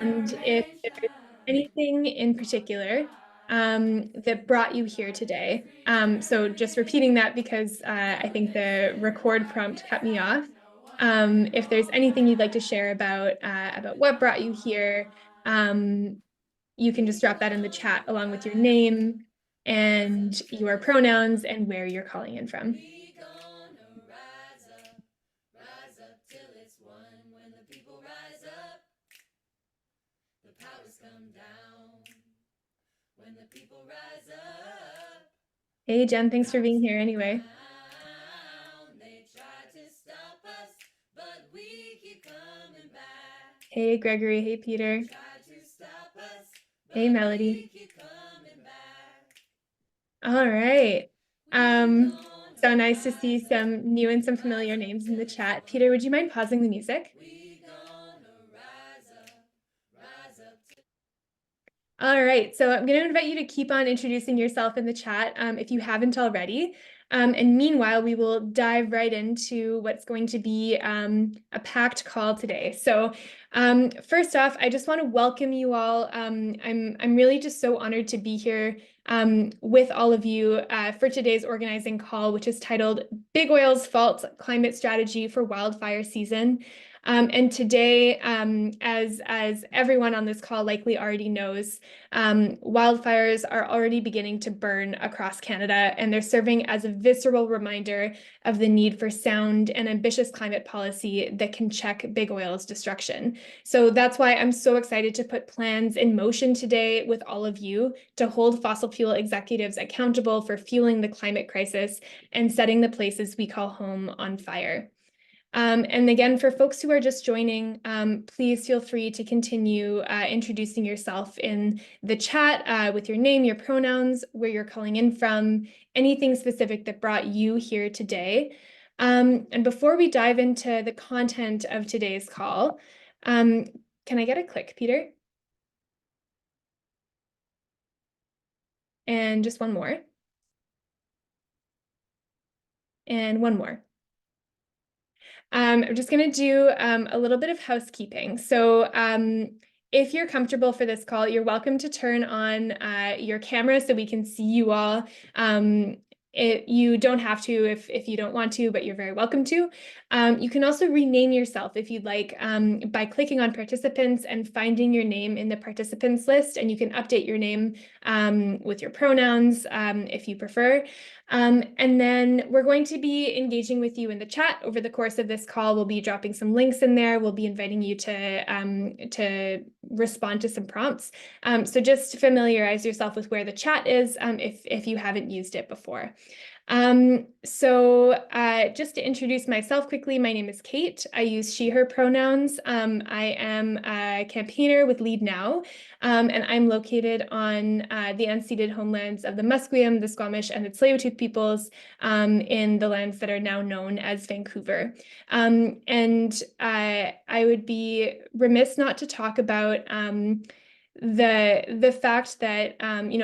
And if there's anything in particular that brought you here today, so just repeating that because I think the record prompt cut me off. If there's anything you'd like to share about what brought you here, you can just drop that in the chat along with your name and your pronouns and where you're calling in from. We gonna rise up till it's one. When the people rise up, the powers come down. When the people rise up, Hey, Jen, thanks for powers being here come anyway. down. They try to stop us, but we keep coming back. Hey, Gregory. Hey, They Peter. try to stop us, Hey, but Melody. we keep coming back. All right. We Um, gonna so nice to see rise up, some new and some familiar rise up names in the till it's chat. one. Peter, would you mind pausing the music? We gonna rise up till. All right, so I'm going to invite you to keep on introducing yourself in the chat if you haven't already. And meanwhile, we will dive right into what's going to be a packed call today. So first off, I just want to welcome you all. I'm really just so honored to be here with all of you for today's organizing call, which is titled Big Oil's Fault: Climate Strategy for Wildfire Season. And today, as everyone on this call likely already knows, wildfires are already beginning to burn across Canada, and they're serving as a visceral reminder of the need for sound and ambitious climate policy that can check big oil's destruction. So that's why I'm so excited to put plans in motion today with all of you to hold fossil fuel executives accountable for fueling the climate crisis and setting the places we call home on fire. And again, for folks who are just joining, please feel free to continue introducing yourself in the chat with your name, your pronouns, where you're calling in from, anything specific that brought you here today. And before we dive into the content of today's call, can I get a click, Peter? And just one more. And one more. I'm just going to do a little bit of housekeeping. So if you're comfortable for this call, you're welcome to turn on your camera so we can see you all. You don't have to if you don't want to, but you're very welcome to. You can also rename yourself if you'd like by clicking on participants and finding your name in the participants list, and you can update your name with your pronouns if you prefer. And then we're going to be engaging with you in the chat over the course of this call. We'll be dropping some links in there. We'll be inviting you to respond to some prompts. So just familiarize yourself with where the chat is if you haven't used it before. Just to introduce myself quickly, my name is Kate. I use she, her pronouns. I am a campaigner with Leadnow, and I'm located on the unceded homelands of the Musqueam, the Squamish, and the Tsleil-Waututh peoples in the lands that are now known as Vancouver. I would be remiss not to talk about the fact that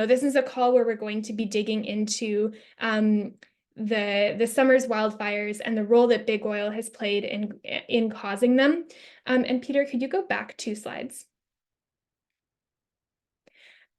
this is a call where we're going to be digging into the summer's wildfires and the role that big oil has played in causing them. And Peter, could you go back 2 slides?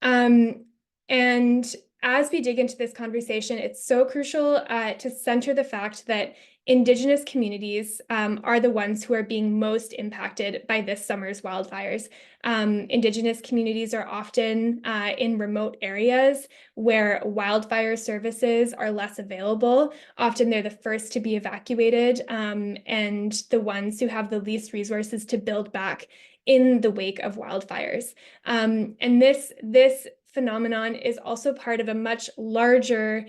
And as we dig into this conversation, it's so crucial to center the fact that Indigenous communities are the ones who are being most impacted by this summer's wildfires. Indigenous communities are often in remote areas where wildfire services are less available. Often they're the first to be evacuated and the ones who have the least resources to build back in the wake of wildfires. And this phenomenon is also part of a much larger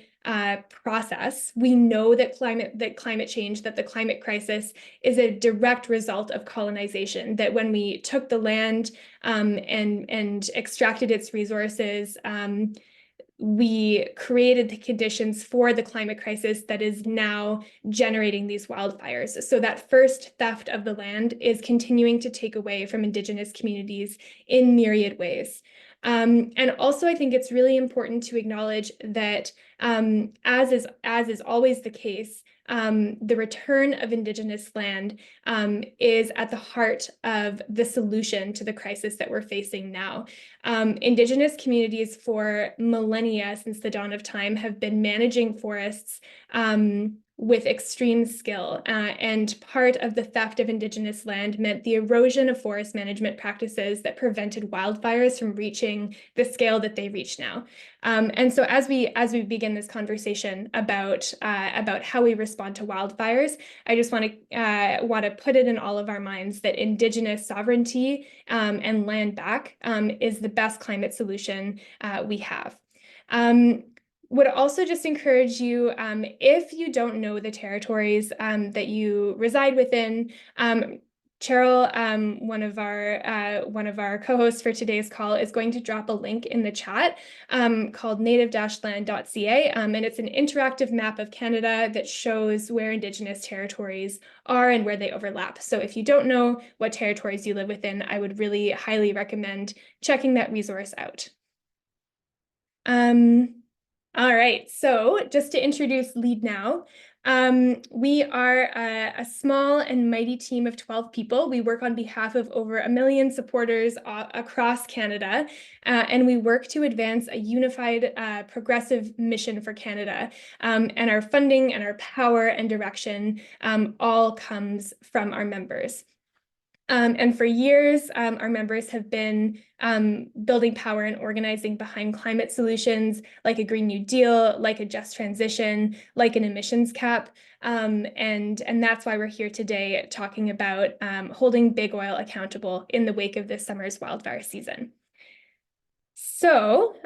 process. We know that climate change, that the climate crisis is a direct result of colonization, that when we took the land and extracted its resources, we created the conditions for the climate crisis that is now generating these wildfires. So that first theft of the land is continuing to take away from Indigenous communities in myriad ways. And also, I think it's really important to acknowledge that, as is always the case, the return of Indigenous land is at the heart of the solution to the crisis that we're facing now. Indigenous communities for millennia since the dawn of time have been managing forests with extreme skill. And part of the theft of Indigenous land meant the erosion of forest management practices that prevented wildfires from reaching the scale that they reach now. And so as we begin this conversation about how we respond to wildfires, I just want to put it in all of our minds that Indigenous sovereignty and land back is the best climate solution we have. Would also just encourage you, if you don't know the territories that you reside within, Cheryl, one of our co-hosts for today's call, is going to drop a link in the chat called native-land.ca, and it's an interactive map of Canada that shows where Indigenous territories are and where they overlap. So if you don't know what territories you live within, I would really highly recommend checking that resource out. All right, so just to introduce Leadnow, we are a small and mighty team of 12 people. We work on behalf of over 1 million supporters across Canada, and we work to advance a unified, progressive mission for Canada. And our funding and our power and direction all comes from our members. And for years, our members have been building power and organizing behind climate solutions like a Green New Deal, like a just transition, like an emissions cap. And that's why we're here today talking about holding big oil accountable in the wake of this summer's wildfire season. So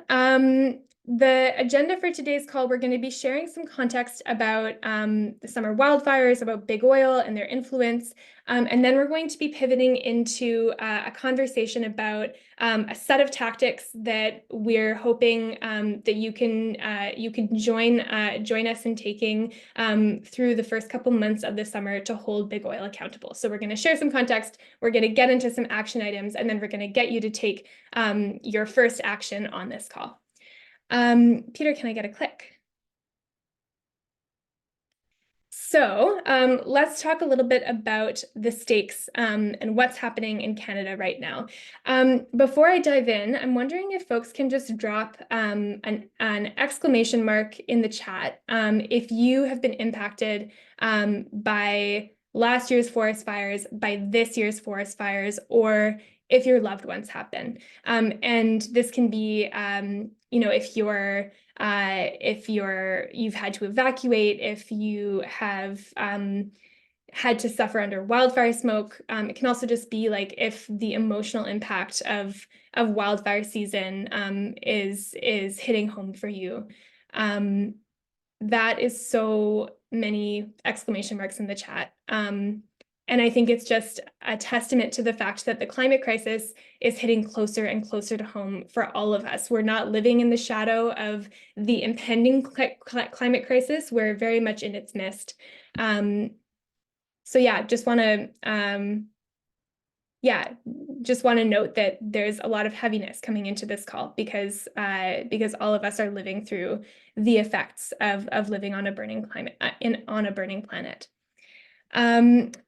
the agenda for today's call, we're going to be sharing some context about the summer wildfires, about big oil and their influence. And then we're going to be pivoting into a conversation about a set of tactics that we're hoping that you can join us in taking through the first couple months of the summer to hold big oil accountable. So we're going to share some context, we're going to get into some action items, and then we're going to get you to take your first action on this call. Peter, can I get a click? So let's talk a little bit about the stakes and what's happening in Canada right now. Before I dive in, I'm wondering if folks can just drop an exclamation mark in the chat if you have been impacted by last year's forest fires, by this year's forest fires, or if your loved ones have been. And this can be, if you've had to evacuate, if you have had to suffer under wildfire smoke. It can also just be like if the emotional impact of wildfire season is hitting home for you. That is so many exclamation marks in the chat. And I think it's just a testament to the fact that the climate crisis is hitting closer and closer to home for all of us. We're not living in the shadow of the impending climate crisis. We're very much in its midst. So yeah, just want to note that there's a lot of heaviness coming into this call because all of us are living through the effects of living on a burning climate on a burning planet.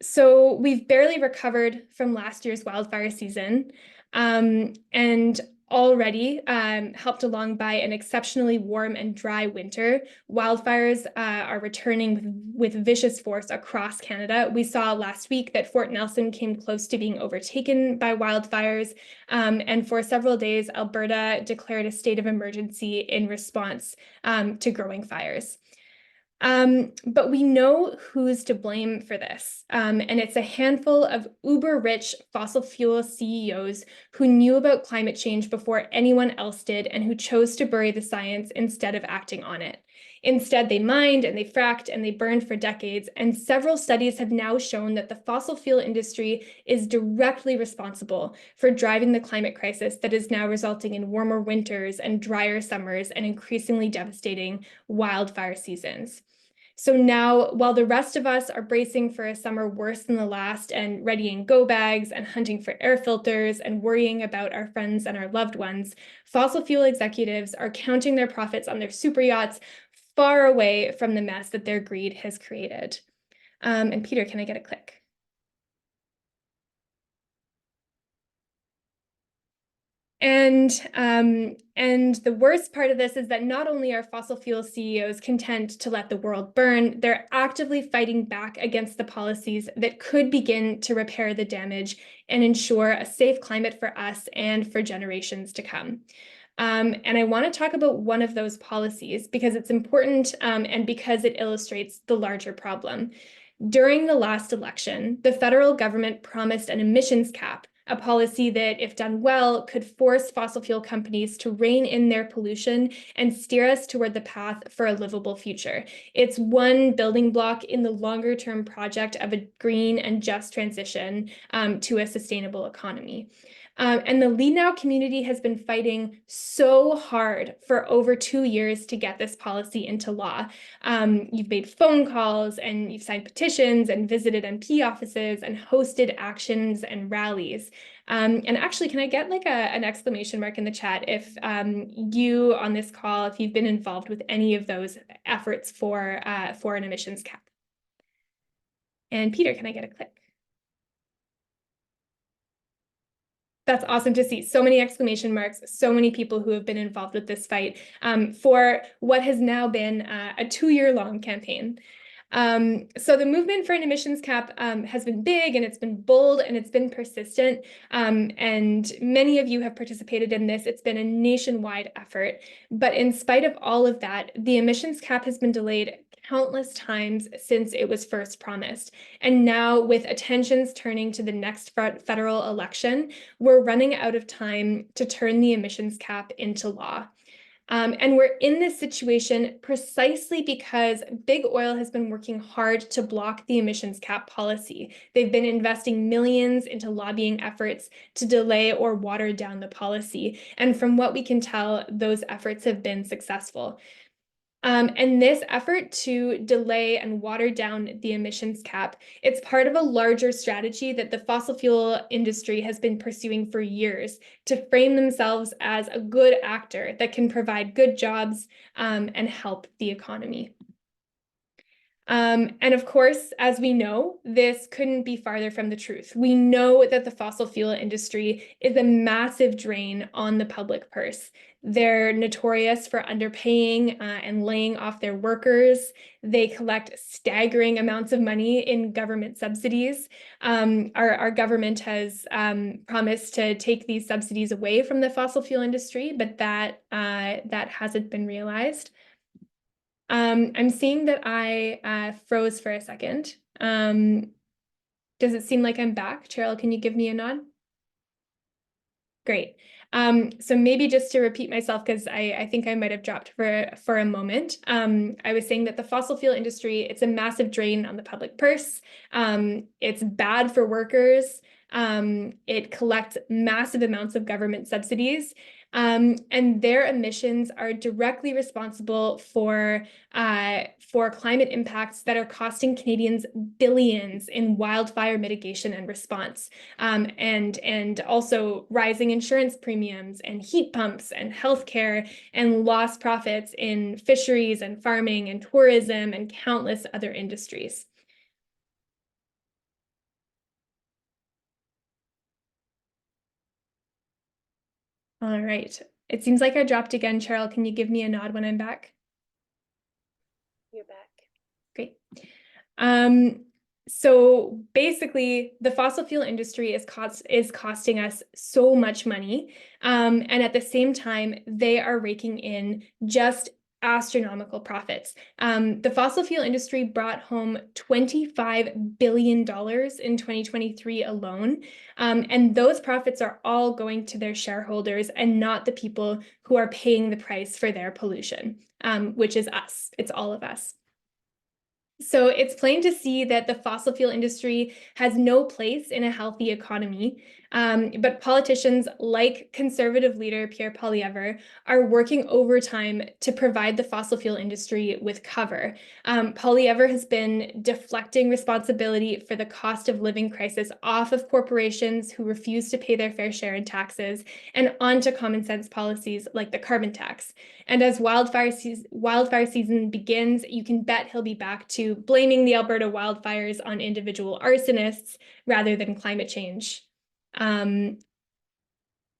So we've barely recovered from last year's wildfire season, and already helped along by an exceptionally warm and dry winter. Wildfires are returning with vicious force across Canada. We saw last week that Fort Nelson came close to being overtaken by wildfires, and for several days, Alberta declared a state of emergency in response to growing fires. But we know who's to blame for this. And it's a handful of uber-rich fossil fuel CEOs who knew about climate change before anyone else did and who chose to bury the science instead of acting on it. Instead, they mined and they fracked and they burned for decades, and several studies have now shown that the fossil fuel industry is directly responsible for driving the climate crisis that is now resulting in warmer winters and drier summers and increasingly devastating wildfire seasons. So now, while the rest of us are bracing for a summer worse than the last and readying go bags and hunting for air filters and worrying about our friends and our loved ones, fossil fuel executives are counting their profits on their super yachts, far away from the mess that their greed has created. And Peter, can I get a click? And the worst part of this is that not only are fossil fuel CEOs content to let the world burn, they're actively fighting back against the policies that could begin to repair the damage and ensure a safe climate for us and for generations to come. And I want to talk about one of those policies because it's important and because it illustrates the larger problem. During the last election, the federal government promised an emissions cap, a policy that, if done well, could force fossil fuel companies to rein in their pollution and steer us toward the path for a livable future. It's one building block in the longer-term project of a green and just transition to a sustainable economy. And the Leadnow community has been fighting so hard for over 2 years to get this policy into law. You've made phone calls and you've signed petitions and visited MP offices and hosted actions and rallies. And actually, can I get like an exclamation mark in the chat if you on this call, if you've been involved with any of those efforts for an emissions cap? And Peter, can I get a click? That's awesome to see. So many exclamation marks, so many people who have been involved with this fight for what has now been a 2-year-long campaign. So the movement for an emissions cap has been big and it's been bold and it's been persistent. And many of you have participated in this. It's been a nationwide effort. But in spite of all of that, the emissions cap has been delayed countless times since it was first promised. And now, with attentions turning to the next federal election, we're running out of time to turn the emissions cap into law. And we're in this situation precisely because big oil has been working hard to block the emissions cap policy. They've been investing millions into lobbying efforts to delay or water down the policy. And from what we can tell, those efforts have been successful. And this effort to delay and water down the emissions cap, it's part of a larger strategy that the fossil fuel industry has been pursuing for years to frame themselves as a good actor that can provide good jobs and help the economy. And of course, as we know, this couldn't be farther from the truth. We know that the fossil fuel industry is a massive drain on the public purse. They're notorious for underpaying and laying off their workers. They collect staggering amounts of money in government subsidies. Our government has promised to take these subsidies away from the fossil fuel industry, but that hasn't been realized. I'm seeing that I froze for a second. Does it seem like I'm back? Cheryl, can you give me a nod? Great. So maybe just to repeat myself, because I think I might have dropped for a moment. I was saying that the fossil fuel industry, it's a massive drain on the public purse. It's bad for workers. It collects massive amounts of government subsidies. And their emissions are directly responsible for climate impacts that are costing Canadians billions in wildfire mitigation and response, and also rising insurance premiums and heat pumps and healthcare and lost profits in fisheries and farming and tourism and countless other industries. All right. It seems like I dropped again. Cheryl, can you give me a nod when I'm back? You're back. Great. So basically, the fossil fuel industry is costing us so much money. And at the same time, they are raking in just astronomical profits. The fossil fuel industry brought home $25 billion in 2023 alone. And those profits are all going to their shareholders and not the people who are paying the price for their pollution, which is us. It's all of us. So it's plain to see that the fossil fuel industry has no place in a healthy economy. But politicians like conservative leader Pierre Poilievre are working overtime to provide the fossil fuel industry with cover. Poilievre has been deflecting responsibility for the cost of living crisis off of corporations who refuse to pay their fair share in taxes and onto common sense policies like the carbon tax. And as wildfire season begins, you can bet he'll be back to blaming the Alberta wildfires on individual arsonists rather than climate change.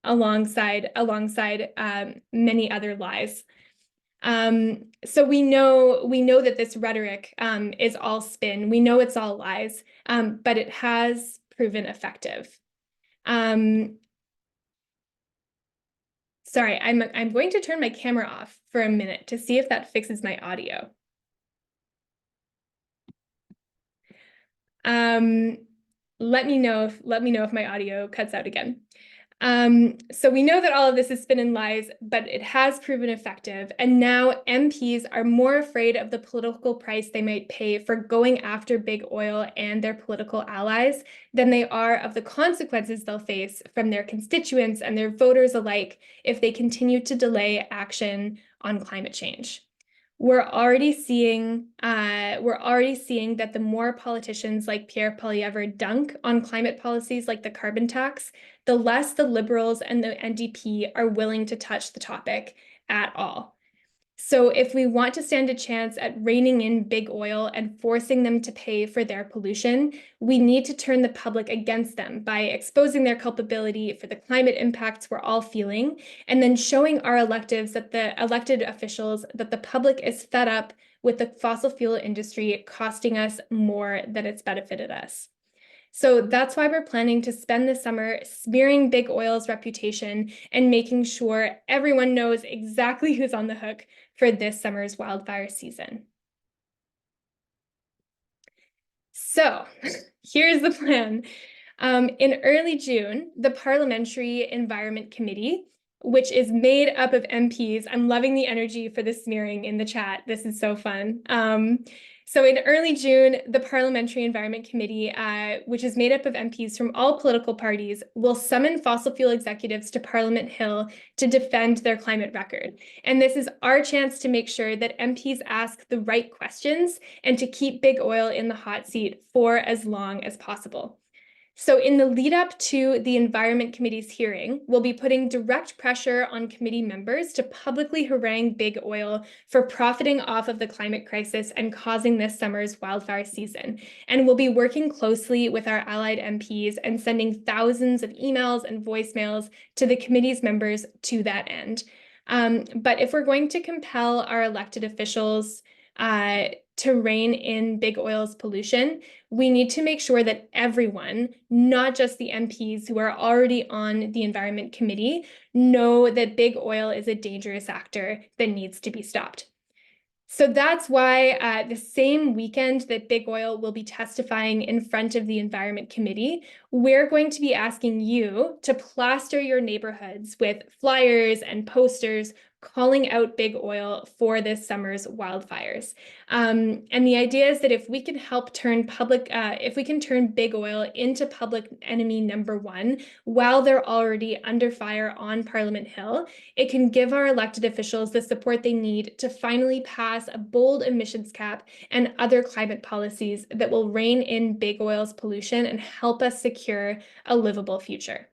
Alongside many other lies. So we know that this rhetoric is all spin. We know it's all lies, but it has proven effective. Sorry, I'm going to turn my camera off for a minute to see if that fixes my audio. Let me know if my audio cuts out again. So we know that all of this is spin and lies, but it has proven effective. And now MPs are more afraid of the political price they might pay for going after big oil and their political allies than they are of the consequences they'll face from their constituents and their voters alike if they continue to delay action on climate change. We're already seeing that the more politicians like Pierre Poilievre dunk on climate policies like the carbon tax, the less the Liberals and the NDP are willing to touch the topic at all. So if we want to stand a chance at reining in big oil and forcing them to pay for their pollution, we need to turn the public against them by exposing their culpability for the climate impacts we're all feeling, and then showing our elected officials that the public is fed up with the fossil fuel industry costing us more than it's benefited us. So that's why we're planning to spend the summer smearing big oil's reputation and making sure everyone knows exactly who's on the hook for this summer's wildfire season. So here's the plan. In early June, the Parliamentary Environment Committee, which is made up of MPs, I'm loving the energy for the smearing in the chat. This is so fun. So in early June, the Parliamentary Environment Committee, which is made up of MPs from all political parties, will summon fossil fuel executives to Parliament Hill to defend their climate record. And this is our chance to make sure that MPs ask the right questions and to keep big oil in the hot seat for as long as possible. So in the lead up to the Environment Committee's hearing, we'll be putting direct pressure on committee members to publicly harangue big oil for profiting off of the climate crisis and causing this summer's wildfire season. And we'll be working closely with our allied MPs and sending thousands of emails and voicemails to the committee's members to that end. But if we're going to compel our elected officials to rein in big oil's pollution, we need to make sure that everyone, not just the MPs who are already on the Environment Committee, know that big oil is a dangerous actor that needs to be stopped. So that's why the same weekend that big oil will be testifying in front of the Environment Committee, we're going to be asking you to plaster your neighborhoods with flyers and posters calling out big oil for this summer's wildfires. And the idea is that if we can help turn big oil into public enemy number one while they're already under fire on Parliament Hill, it can give our elected officials the support they need to finally pass a bold emissions cap and other climate policies that will rein in big oil's pollution and help us secure a livable future.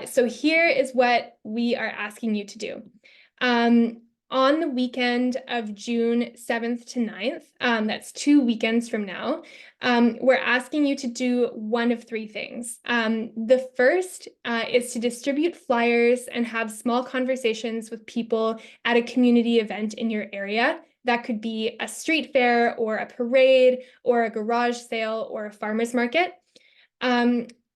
So here is what we are asking you to do. On the weekend of June 7th to 9th, that's 2 weekends from now, we're asking you to do one of three things. The first is to distribute flyers and have small conversations with people at a community event in your area. That could be a street fair or a parade or a garage sale or a farmer's market.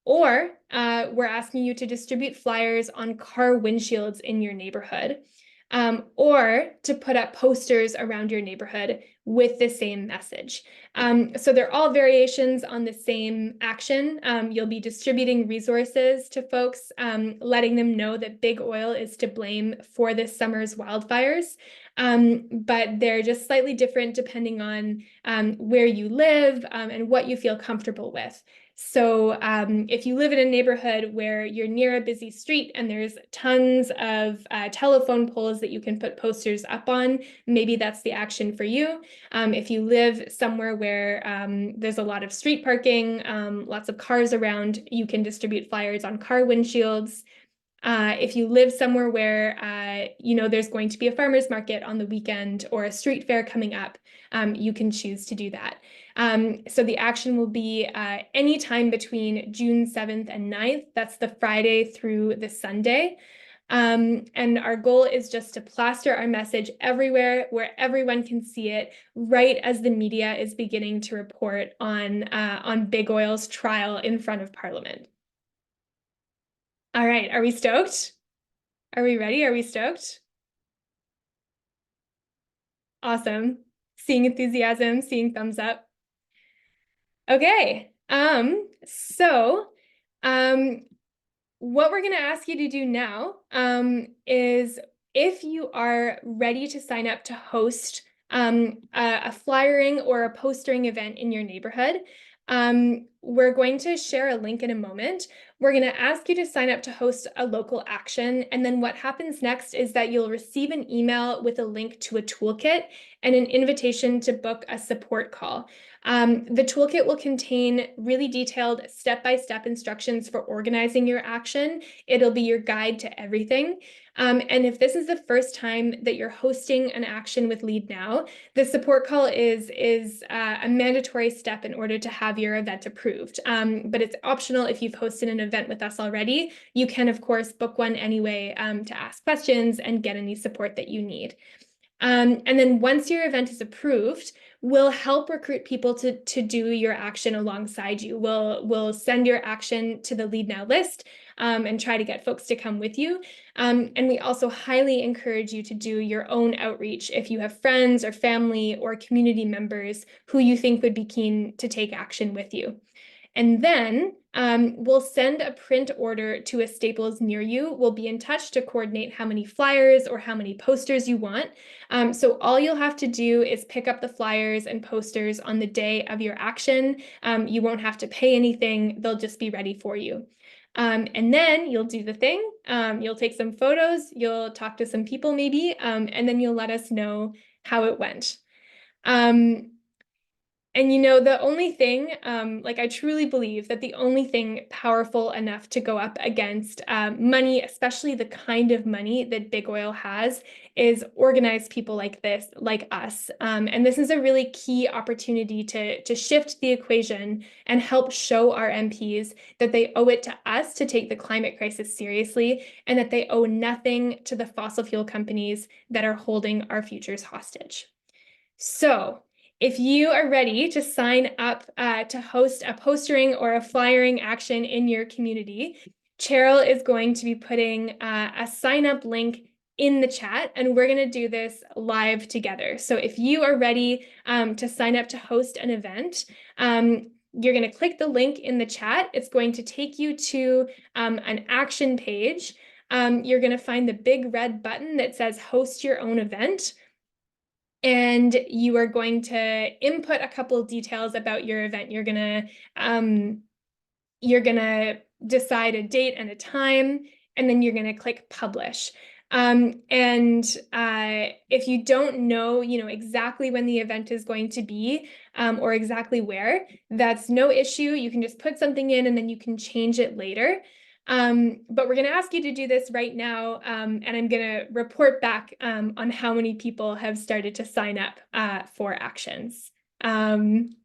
Or we're asking you to distribute flyers on car windshields in your neighborhood, or to put up posters around your neighborhood with the same message. So they're all variations on the same action. You'll be distributing resources to folks, letting them know that big oil is to blame for this summer's wildfires. But they're just slightly different depending on where you live and what you feel comfortable with. So if you live in a neighborhood where you're near a busy street and there's tons of telephone poles that you can put posters up on, maybe that's the action for you. If you live somewhere where there's a lot of street parking, lots of cars around, you can distribute flyers on car windshields. If you live somewhere where there's going to be a farmer's market on the weekend or a street fair coming up, you can choose to do that. So the action will be anytime between June 7th and 9th. That's the Friday through the Sunday. And our goal is just to plaster our message everywhere where everyone can see it, right as the media is beginning to report on Big Oil's trial in front of Parliament. All right, are we stoked? Are we ready? Are we stoked? Awesome. Seeing enthusiasm, seeing thumbs up. Okay. What we're going to ask you to do now is if you are ready to sign up to host a flyering or a postering event in your neighborhood, we're going to share a link in a moment. We're going to ask you to sign up to host a local action. And then what happens next is that you'll receive an email with a link to a toolkit and an invitation to book a support call. The toolkit will contain really detailed step-by-step instructions for organizing your action. It'll be your guide to everything. And if this is the first time that you're hosting an action with Leadnow, the support call is a mandatory step in order to have your event approved. But it's optional if you've hosted an event with us already. You can, of course, book one anyway to ask questions and get any support that you need. And then once your event is approved, we'll help recruit people to do your action alongside you. We'll send your action to the Leadnow list and try to get folks to come with you. And we also highly encourage you to do your own outreach if you have friends or family or community members who you think would be keen to take action with you. And then we'll send a print order to a Staples near you. We'll be in touch to coordinate how many flyers or how many posters you want. So all you'll have to do is pick up the flyers and posters on the day of your action. You won't have to pay anything. They'll just be ready for you. And then you'll do the thing. You'll take some photos. You'll talk to some people maybe, and then you'll let us know how it went. And the only thing, I truly believe that the only thing powerful enough to go up against money, especially the kind of money that Big Oil has, is organized people like this, like us. And this is a really key opportunity to shift the equation and help show our MPs that they owe it to us to take the climate crisis seriously and that they owe nothing to the fossil fuel companies that are holding our futures hostage. So, if you are ready to sign up to host a postering or a flyering action in your community, Cheryl is going to be putting a sign up link in the chat, and we're going to do this live together. So if you are ready to sign up to host an event, you're going to click the link in the chat. It's going to take you to an action page. You're going to find the big red button that says host your own event. And you are going to input a couple of details about your event. You're gonna decide a date and a time, and then you're gonna click publish. If you don't know, exactly when the event is going to be or exactly where, that's no issue. You can just put something in and then you can change it later. But we're going to ask you to do this right now, and I'm going to report back on how many people have started to sign up for actions. I'm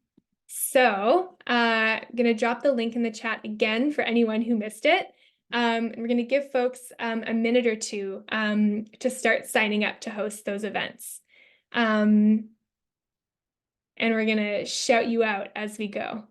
going to drop the link in the chat again for anyone who missed it. And we're going to give folks a minute or two to start signing up to host those events. And we're going to shout you out as we go.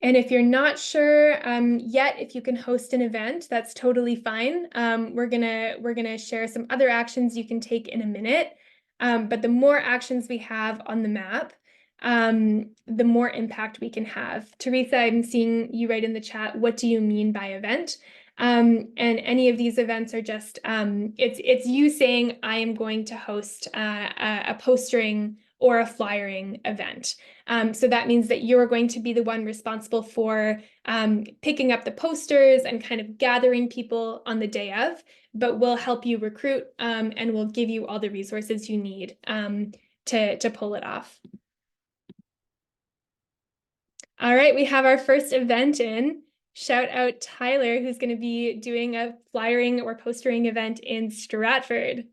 And if you're not sure yet if you can host an event, that's totally fine. We're gonna share some other actions you can take in a minute. But the more actions we have on the map, the more impact we can have. Teresa, I'm seeing you write in the chat, what do you mean by event? And any of these events are just it's you saying I am going to host a postering or a flyering event. So that means that you're going to be the one responsible for picking up the posters and kind of gathering people on the day of, but we'll help you recruit and we'll give you all the resources you need to pull it off. All right, we have our first event in. Shout out Tyler, who's going to be doing a flyering or postering event in Stratford.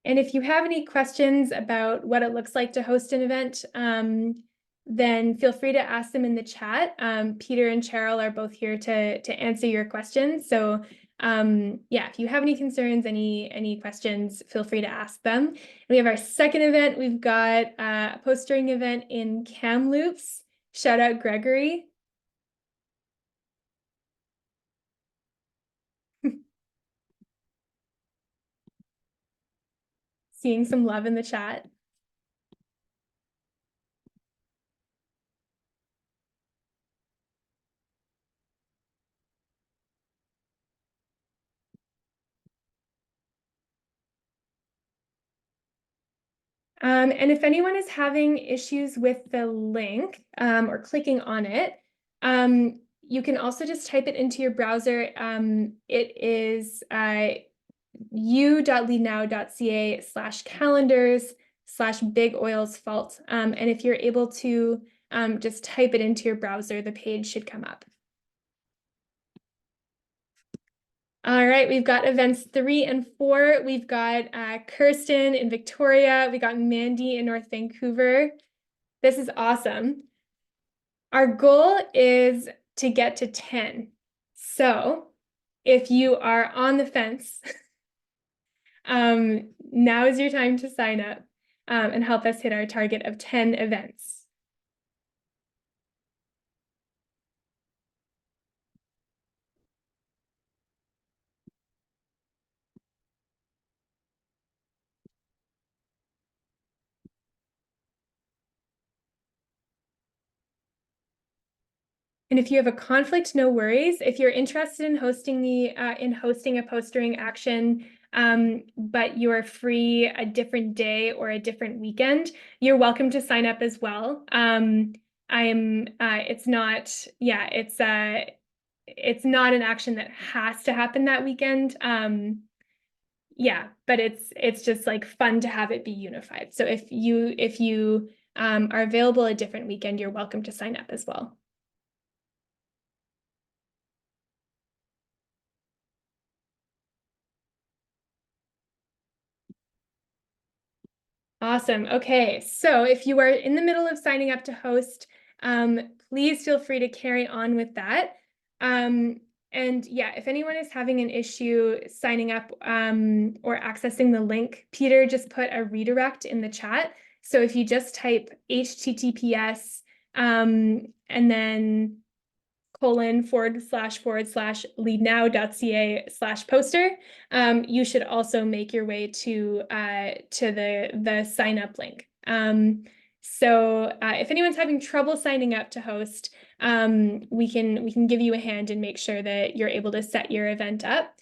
And if you have any questions about what it looks like to host an event, then feel free to ask them in the chat. Peter and Cheryl are both here to answer your questions. So yeah, if you have any concerns, any questions, feel free to ask them. And we have our second event. We've got a postering event in Kamloops. Shout out Gregory. Seeing some love in the chat. And if anyone is having issues with the link or clicking on it, you can also just type it into your browser. It is u.leadnow.ca/calendars/big oils fault. And if you're able to just type it into your browser, the page should come up. All right, we've got events 3 and 4. We've got Kirsten in Victoria. We got Mandy in North Vancouver. This is awesome. Our goal is to get to 10. So if you are on the fence, now is your time to sign up and help us hit our target of 10 events. And if you have a conflict, no worries. If you're interested in hosting a postering action, but you're free a different day or a different weekend, you're welcome to sign up as well. It's not, yeah, it's not an action that has to happen that weekend. Yeah, but it's just like fun to have it be unified. So if you are available a different weekend, you're welcome to sign up as well. Awesome. Okay, so if you are in the middle of signing up to host, please feel free to carry on with that. And yeah, if anyone is having an issue signing up or accessing the link, Peter just put a redirect in the chat. So if you just type HTTPS and then //leadnow.ca/poster, you should also make your way to the sign up link. So if anyone's having trouble signing up to host, we can give you a hand and make sure that you're able to set your event up.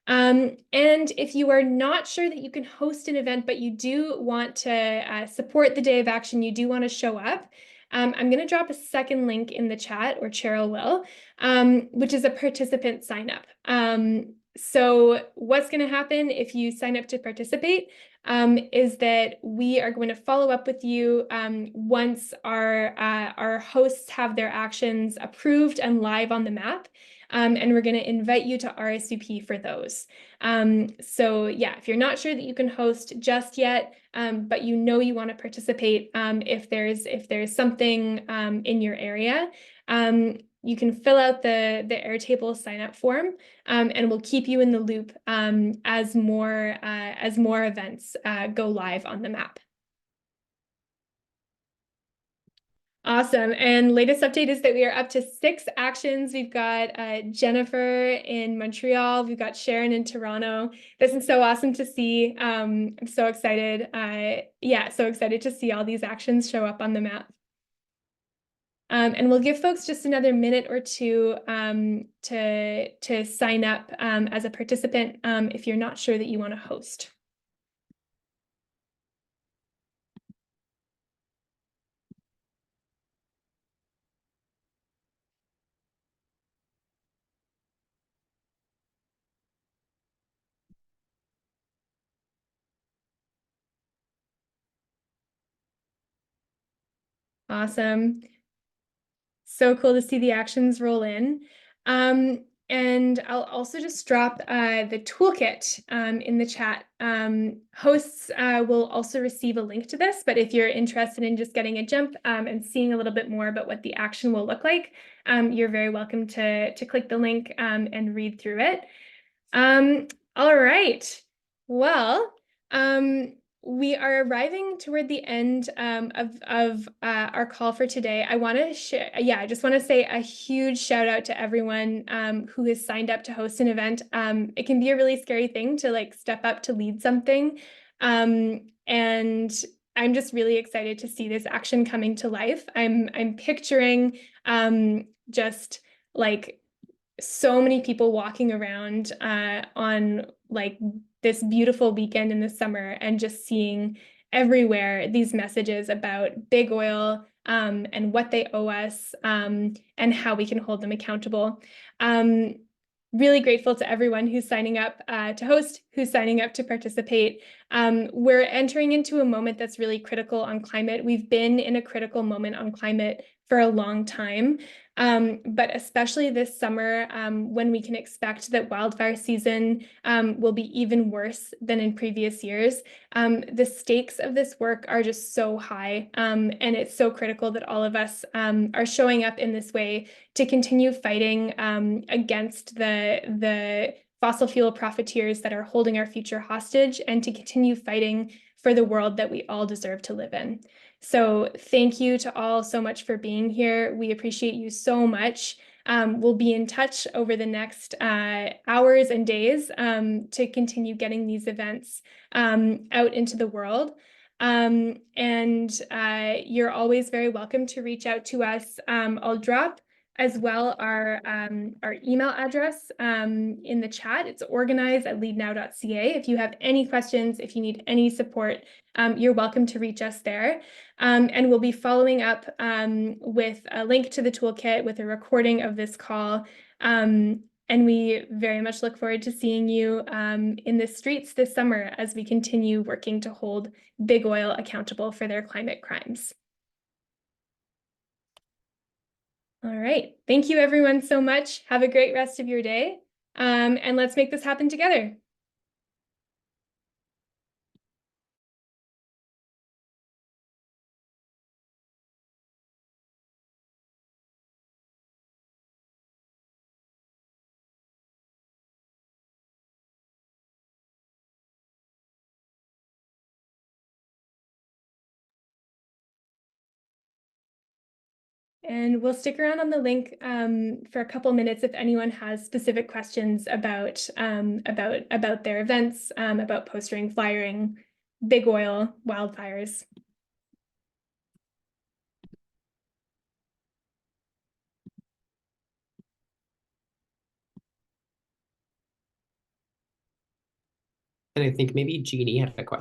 And if you are not sure that you can host an event, but you do want to support the day of action, you do want to show up, I'm going to drop a second link in the chat, or Cheryl will, which is a participant sign up. So what's going to happen if you sign up to participate is that we are going to follow up with you once our hosts have their actions approved and live on the map. And we're going to invite you to RSVP for those. So yeah, if you're not sure that you can host just yet, but you know you want to participate if there's something in your area, you can fill out the Airtable sign up form, and we'll keep you in the loop as more events go live on the map. Awesome. And latest update is that we are up to 6 actions. We've got Jennifer in Montreal. We've got Sharon in Toronto. This is so awesome to see. I'm so excited. Yeah, so excited to see all these actions show up on the map. And we'll give folks just another minute or two to sign up as a participant if you're not sure that you want to host. Awesome. So cool to see the actions roll in. And I'll also just drop the toolkit in the chat. Hosts will also receive a link to this, but if you're interested in just getting a jump and seeing a little bit more about what the action will look like, you're very welcome to click the link and read through it. All right. Well, we are arriving toward the end of our call for today. I want to share, I just want to say a huge shout out to everyone who has signed up to host an event. It can be a really scary thing to like step up to lead something. And I'm just really excited to see this action coming to life. I'm picturing just like so many people walking around on like this beautiful weekend in the summer and just seeing everywhere these messages about big oil and what they owe us and how we can hold them accountable. Really grateful to everyone who's signing up to host, who's signing up to participate. We're entering into a moment that's really critical on climate. We've been in a critical moment on climate for a long time. But especially this summer, when we can expect that wildfire season will be even worse than in previous years, the stakes of this work are just so high, and it's so critical that all of us are showing up in this way to continue fighting against the fossil fuel profiteers that are holding our future hostage, and to continue fighting for the world that we all deserve to live in. So thank you to all so much for being here. We appreciate you so much. We'll be in touch over the next hours and days to continue getting these events out into the world. And you're always very welcome to reach out to us. I'll drop as well our email address in the chat. It's organize@leadnow.ca. If you have any questions, if you need any support, you're welcome to reach us there. And we'll be following up with a link to the toolkit with a recording of this call. And we very much look forward to seeing you in the streets this summer as we continue working to hold big oil accountable for their climate crimes. All right. Thank you, everyone, so much. Have a great rest of your day. And let's make this happen together. And we'll stick around on the link for a couple minutes if anyone has specific questions about their events, about postering, flyering, big oil, wildfires. And I think maybe Jeannie had a question.